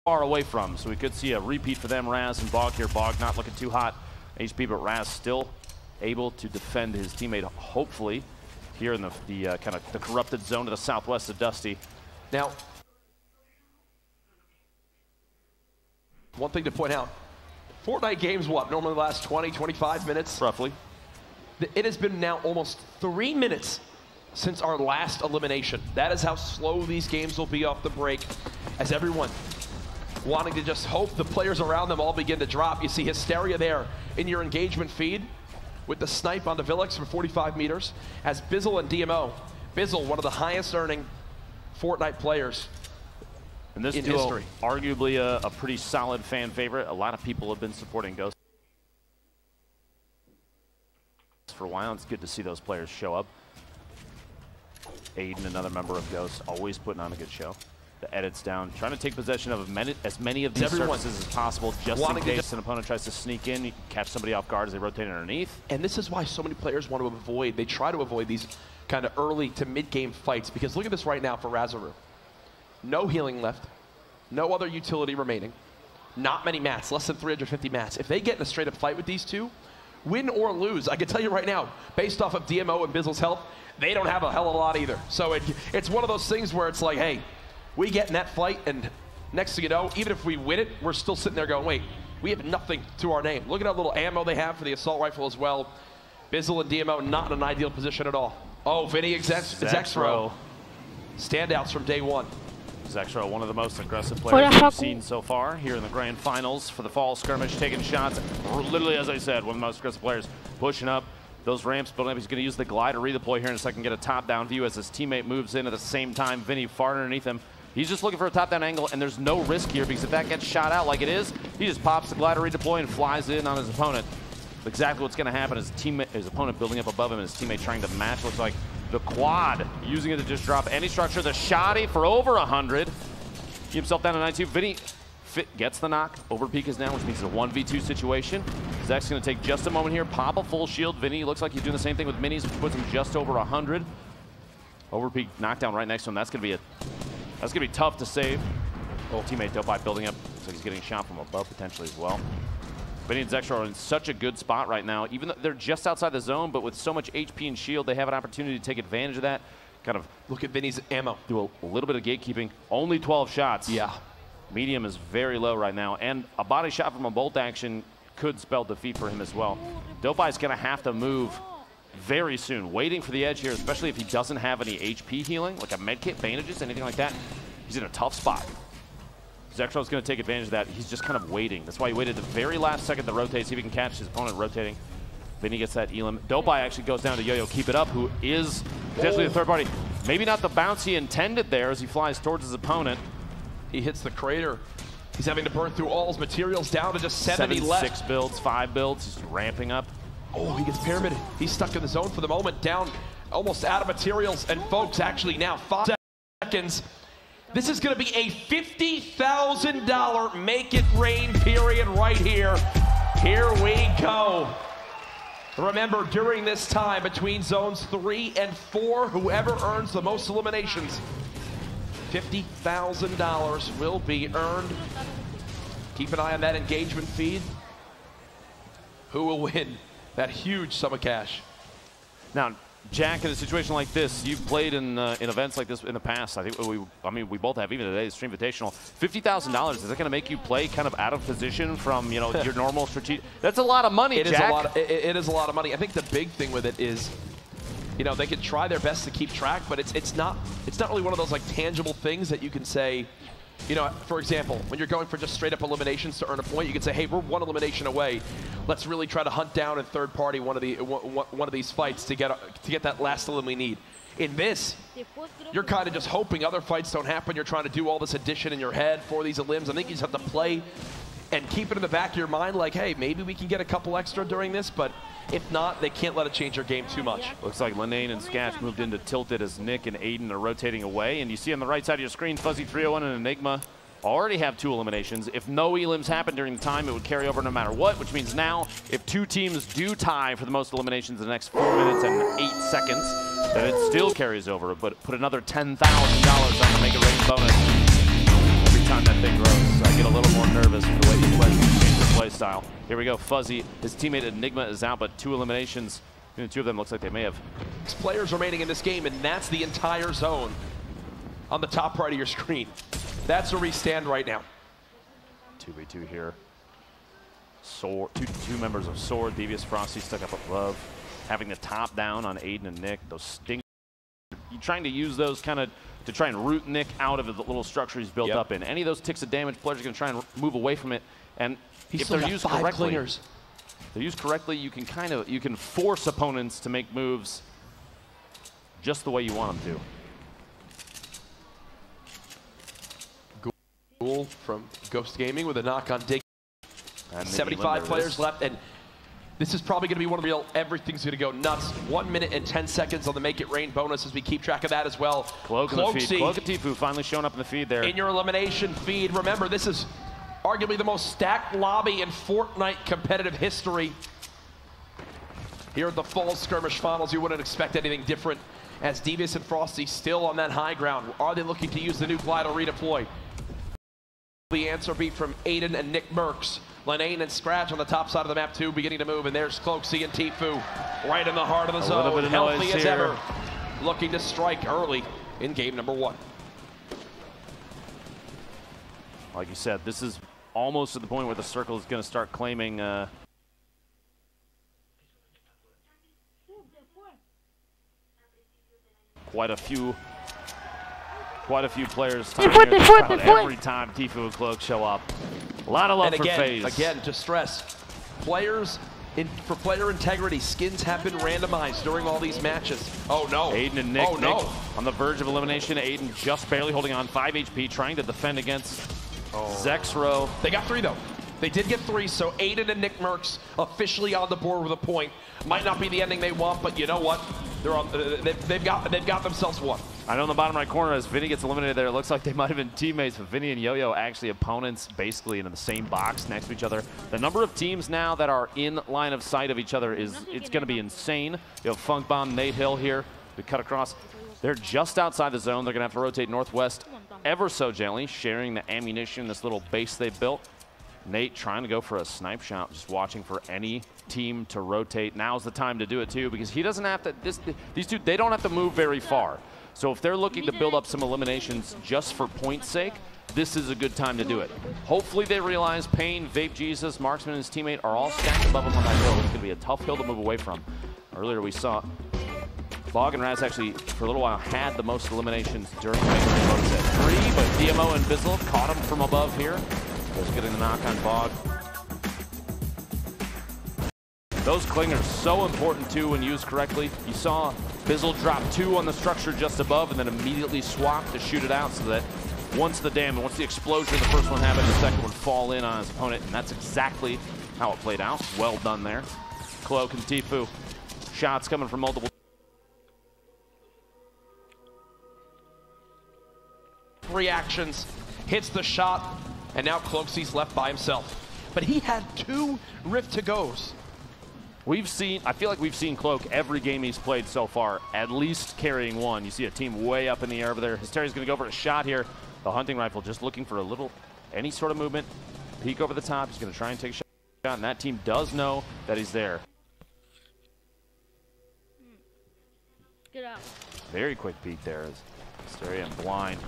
far away from. So we could see a repeat for them. Raz and Bog here. Bog not looking too hot HP, but Raz still able to defend his teammate, hopefully, here in the kind of the corrupted zone to the southwest of Dusty. Now, one thing to point out, Fortnite games, what, normally last 20, 25 minutes? Roughly. It has been now almost 3 minutes since our last elimination. That is how slow these games will be off the break, as everyone wanting to just hope the players around them all begin to drop. You see Hysteria there in your engagement feed with the snipe on the Villix from 45 meters, as Bizzle and DMO. Bizzle, one of the highest earning Fortnite players in this duo, history. Arguably a pretty solid fan favorite. A lot of people have been supporting Ghost for a while. It's good to see those players show up. Aiden, another member of Ghost, always putting on a good show. The edits down, trying to take possession of as many of these surfaces as possible, just in case an opponent tries to sneak in. You can catch somebody off guard as they rotate underneath. And this is why so many players want to avoid, they try to avoid these kind of early to mid-game fights, because look at this right now for Razaru. No healing left, no other utility remaining, not many mats, less than 350 mats. If they get in a straight-up fight with these two, win or lose, I can tell you right now, based off of DMO and Bizzle's health, they don't have a hell of a lot either. So it's one of those things where it's like, hey, we get in that fight, and next thing you know, even if we win it, we're still sitting there going, wait, we have nothing to our name. Look at how little ammo they have for the assault rifle as well. Bizzle and DMO not in an ideal position at all. Oh, Vinny Zexro. Standouts from day one. Zexro, one of the most aggressive players we've seen so far here in the grand finals for the fall skirmish, taking shots. Literally, as I said, one of the most aggressive players, pushing up those ramps, building up. He's going to use the glider redeploy here in a second, get a top-down view as his teammate moves in at the same time. Vinny far underneath him. He's just looking for a top-down angle, and there's no risk here, because if that gets shot out like it is, he just pops the glider redeploy and flies in on his opponent. Exactly what's going to happen is his opponent building up above him, and his teammate trying to match. Looks like the quad, using it to just drop any structure. The shotty for over 100. He himself down to 92. Vinny gets the knock. Overpeak is down, which means it's a 1v2 situation. Zach's going to take just a moment here, pop a full shield. Vinny looks like he's doing the same thing with minis, which puts him just over 100. Overpeak knockdown right next to him. That's going to be tough to save. Oh, teammate Dopai building up. Looks like he's getting shot from above potentially as well. Vinny and Zexro are in such a good spot right now, even though they're just outside the zone, but with so much HP and shield, they have an opportunity to take advantage of that. Kind of look at Vinny's ammo. Do a little bit of gatekeeping. Only 12 shots. Yeah. Medium is very low right now, and a body shot from a bolt action could spell defeat for him as well. Dopai's going to have to move very soon, waiting for the edge here, especially if he doesn't have any HP healing, like a medkit, bandages, anything like that. He's in a tough spot. Zexro's going to take advantage of that. He's just kind of waiting. That's why he waited the very last second to rotate, see if he can catch his opponent rotating. Then he gets that elim. Dopai actually goes down to Yo-Yo, keep it up, who is potentially the third party. Maybe not the bounce he intended there as he flies towards his opponent. He hits the crater. He's having to burn through all his materials, down to just 70 left. 6 builds, 5 builds, he's ramping up. Oh, he gets pyramided. He's stuck in the zone for the moment, down almost out of materials. And folks, actually now 5 seconds. This is going to be a $50,000 make it rain period right here. Here we go. Remember, during this time between zones 3 and 4, whoever earns the most eliminations, $50,000 will be earned. Keep an eye on that engagement feed. Who will win that huge sum of cash? Now, Jack, in a situation like this, you've played in events like this in the past. I think we both have, even today, the Stream Invitational. $50,000, is that going to make you play kind of out of position from, your normal strategic? That's a lot of money, Jack. It is a lot of money. I think the big thing with it is, they can try their best to keep track, but it's not really one of those like tangible things that you can say. For example, when you're going for just straight up eliminations to earn a point, you can say, hey, we're 1 elimination away. Let's really try to hunt down in third party one of these fights to get that last elim we need. In this, you're kind of just hoping other fights don't happen. You're trying to do all this addition in your head for these elims. I think you just have to play and keep it in the back of your mind like, hey, maybe we can get a couple extra during this, but if not, they can't let it change your game too much. Looks like Linane and Skash moved into tilted as Nick and Aiden are rotating away. And you see on the right side of your screen, Fuzzy 301 and Enigma already have 2 eliminations. If no elims happen during the time, it would carry over no matter what, which means now, if 2 teams do tie for the most eliminations in the next 4 minutes and 8 seconds, then it still carries over. But put another $10,000 on the Make It Rain bonus every time that thing grows. So style. Here we go, Fuzzy. His teammate Enigma is out, but 2 eliminations. The 2 of them looks like they may have. 6 players remaining in this game, and that's the entire zone on the top right of your screen. That's where we stand right now. 2v2 here. Sword, two members of Sword. Devious Frosty stuck up above. Having the top down on Aiden and Nick. Those stings. You're trying to use those kind of to try and root Nick out of the little structure he's built up in. Any of those ticks of damage, players are going to try and move away from it. And if they're used correctly, you can force opponents to make moves just the way you want them to. Ghoul from Ghost Gaming with a knock on Dig. And 75 players left, and this is probably going to be one of the real, everything's going to go nuts. 1 minute and 10 seconds on the Make It Rain bonus as we keep track of that as well. Cloak in the feed. Cloak and Tfue finally showing up in the feed there. In your elimination feed. Remember, this is arguably the most stacked lobby in Fortnite competitive history. Here at the Fall Skirmish Finals, you wouldn't expect anything different as Devious and Frosty still on that high ground. Are they looking to use the new glider redeploy? The answer beat from Aiden and Nick Merckx. Lenane and Scratch on the top side of the map too, beginning to move, and there's Cloaksy and Tfue right in the heart of the zone, healthy as ever, looking to strike early in game number 1. Like you said, this is almost at the point where the circle is going to start claiming quite a few players every time Tfue and Cloak show up. A lot of love for FaZe. Again, to stress, for player integrity, skins have been randomized during all these matches. Oh no. Aiden and Nick, on the verge of elimination. Aiden just barely holding on, 5 HP, trying to defend against Zexro. They got 3 though. They did get 3, so Aiden and Nick Merckx officially on the board with a point. Might not be the ending they want, but you know what? They're on. They've got themselves 1. I know in the bottom right corner as Vinny gets eliminated there, it looks like they might have been teammates, but Vinny and Yo-Yo actually opponents basically in the same box next to each other. The number of teams now that are in line of sight of each other it's going to be insane. You have Funk Bomb, Nate Hill here. We cut across. They're just outside the zone. They're going to have to rotate northwest ever so gently, sharing the ammunition, this little base they built. Nate trying to go for a snipe shot, just watching for any team to rotate. Now's the time to do it too, because he doesn't have to, these two, they don't have to move very far. So if they're looking to build up some eliminations just for point's sake, this is a good time to do it. Hopefully they realize Payne, Vape Jesus, Marksman, and his teammate are all stacked above him on that hill. It's going to be a tough hill to move away from. Earlier we saw Bog and Raz actually, for a little while, had the most eliminations during the Make It Rain bonus at 3, but DMO and Bizzle caught him from above here. Just getting the knock on Bog. Those clingers so important too when used correctly. You saw Bizzle drop 2 on the structure just above and then immediately swap to shoot it out so that once the explosion of the first one happened, the second would fall in on his opponent, and that's exactly how it played out. Well done there. Cloak and Tfue. Shots coming from multiple. Reactions, hits the shot, and now Cloaksy's left by himself. But he had 2 Rift to goes. I feel like we've seen Cloak every game he's played so far, at least carrying 1. You see a team way up in the air over there. Hysteria's going to go for a shot here. The hunting rifle just looking for any sort of movement. Peek over the top. He's going to try and take a shot, and that team does know that he's there. Get out. Very quick peek there. Hysteria and Blind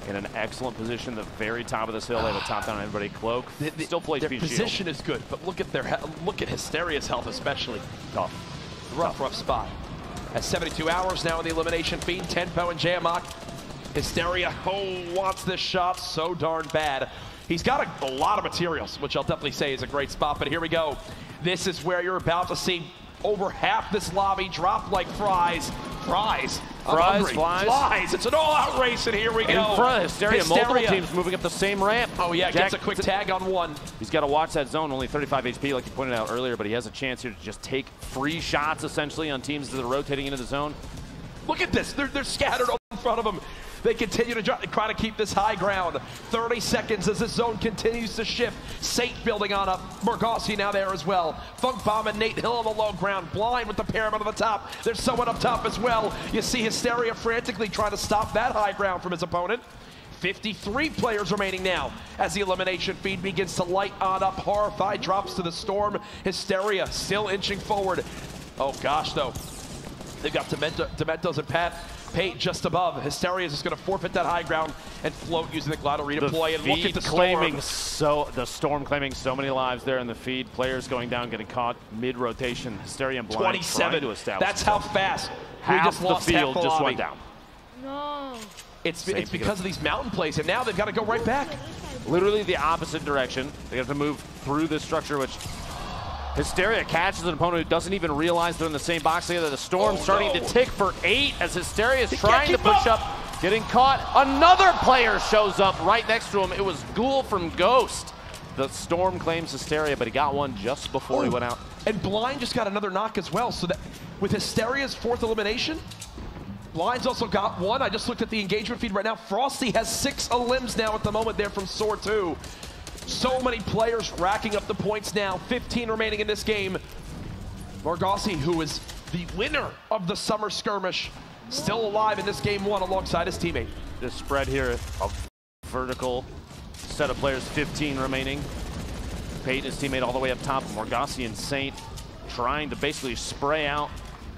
in an excellent position at the very top of this hill. They have a top down on everybody. Cloak still plays their position is good, but look at Hysteria's health especially. Tough. Rough spot. At 72 hours now in the elimination feed, Tenpo and Jamok. Hysteria wants this shot so darn bad. He's got a lot of materials, which I'll definitely say is a great spot, but here we go. This is where you're about to see over half this lobby drop like fries. Fries. Flies. It's an all-out race, and here we go. In front of Hysteria, multiple teams moving up the same ramp. Oh yeah, gets a quick tag on 1. He's got to watch that zone, only 35 HP like you pointed out earlier, but he has a chance here to just take free shots essentially on teams that are rotating into the zone. Look at this, they're scattered all in front of him. They continue to try to keep this high ground. 30 seconds as this zone continues to shift. Sate building on up. Morgossi now there as well. Funk Bomb and Nate Hill on the low ground. Blind with the pyramid on the top. There's someone up top as well. You see Hysteria frantically trying to stop that high ground from his opponent. 53 players remaining now as the elimination feed begins to light on up. Horrified drops to the storm. Hysteria still inching forward. Oh gosh, though. They've got Dementos and Pate just above. Hysteria is just going to forfeit that high ground and float using the glider redeploy. And look at the Storm claiming so many lives there in the feed. Players going down, getting caught mid-rotation. Hysteria and Blind 27. to establish. That's how fast. Half the field just went down. No. It's because of these mountain plays, and now they've got to go right back. Literally the opposite direction. They have to move through this structure, which Hysteria catches an opponent who doesn't even realize they're in the same box together. The Storm starting to tick for 8 as Hysteria is trying to push up, getting caught. Another player shows up right next to him. It was Ghoul from Ghost. The Storm claims Hysteria, but he got one just before he went out. And Blind just got another knock as well. So that with Hysteria's 4th elimination, Blind's also got one. I just looked at the engagement feed right now. Frosty has 6 elims now at the moment there from Soar 2. So many players racking up the points now. 15 remaining in this game. Morgassi, who is the winner of the summer skirmish, still alive in this game 1 alongside his teammate. This spread here, a vertical set of players, 15 remaining. Pate and his teammate all the way up top. Morgassi and Saint trying to basically spray out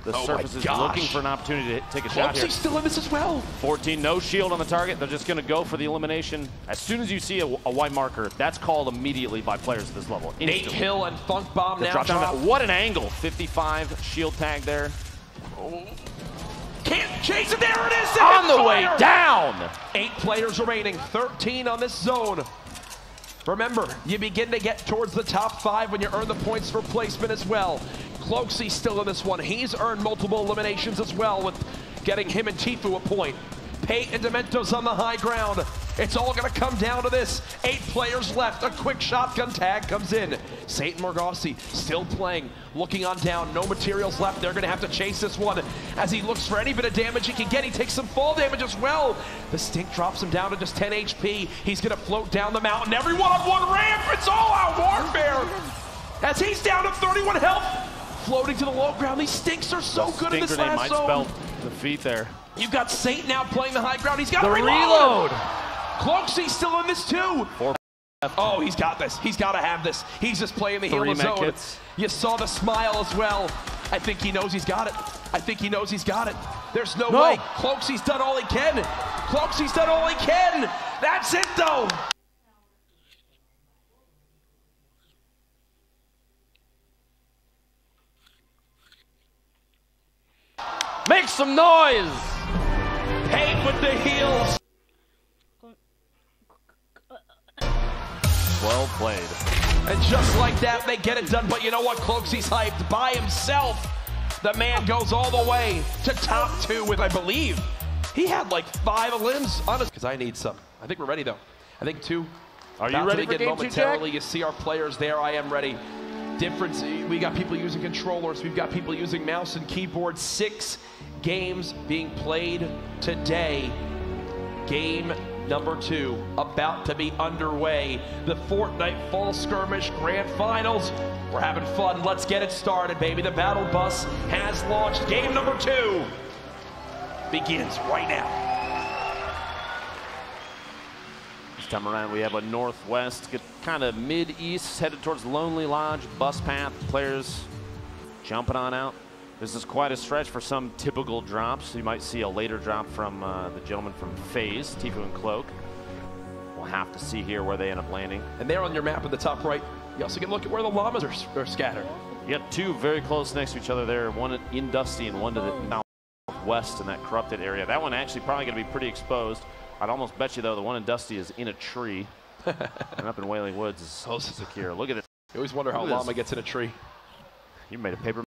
the surfaces, looking for an opportunity to take a shot here. Still in this as well. 14, no shield on the target. They're just going to go for the elimination. As soon as you see a white marker, that's called immediately by players at this level. Nate Hill and Funk Bomb now drop. What an angle. 55 shield tag there. Can't chase it. There it is. On the way down. 8 players remaining. 13 on this zone. Remember, you begin to get towards the top 5 when you earn the points for placement as well. Cloakzy still in this one. He's earned multiple eliminations as well, with getting him and Tifu a point. Pate and Dementos on the high ground. It's all going to come down to this. 8 players left. A quick shotgun tag comes in. Saint Morgassi still playing, looking on down. No materials left. They're going to have to chase this one as he looks for any bit of damage he can get. He takes some fall damage as well. The stink drops him down to just 10 HP. He's going to float down the mountain. Everyone on one ramp. It's all out warfare as he's down to 31 health. Floating to the low ground. These stinks are so good in this last zone. Might spell defeat there. You've got Saint now playing the high ground. He's got the reload. Cloakzy's still in this too. Oh, he's got this. He's got to have this. He's just playing the heal zone. Kits. You saw the smile as well. I think he knows he's got it. I think he knows he's got it. There's no way. Cloakzy's done all he can. Cloakzy's done all he can. That's it though. Make some noise! Pate with the heels. Well played. And just like that, they get it done. But you know what? Cloakzy's hyped by himself. The man goes all the way to top 2 with, I believe, he had like 5 limbs on us. Because I need some. I think we're ready though. I think 2. Are you ready for game 2, momentarily. You see our players there. I am ready. Difference, we got people using controllers, we've got people using mouse and keyboard. 6 games being played today. Game number 2 about to be underway. The Fortnite Fall Skirmish Grand Finals. We're having fun. Let's get it started, baby. The battle bus has launched. Game number 2 begins right now. This time around, we have a northwest, kind of mid-east, headed towards Lonely Lodge, bus path. Players jumping on out. This is quite a stretch for some typical drops. You might see a later drop from the gentleman from FaZe, Tifu and Cloak. We'll have to see here where they end up landing. And there on your map at the top right, you also can look at where the llamas are scattered. You got 2 very close next to each other there, one in Dusty and one to the southwest in that corrupted area. That one actually probably going to be pretty exposed. I'd almost bet you, though, the one in Dusty is in a tree. And up in Wailing Woods is so secure. Look at it. You always wonder how a llama gets in a tree. You made a paper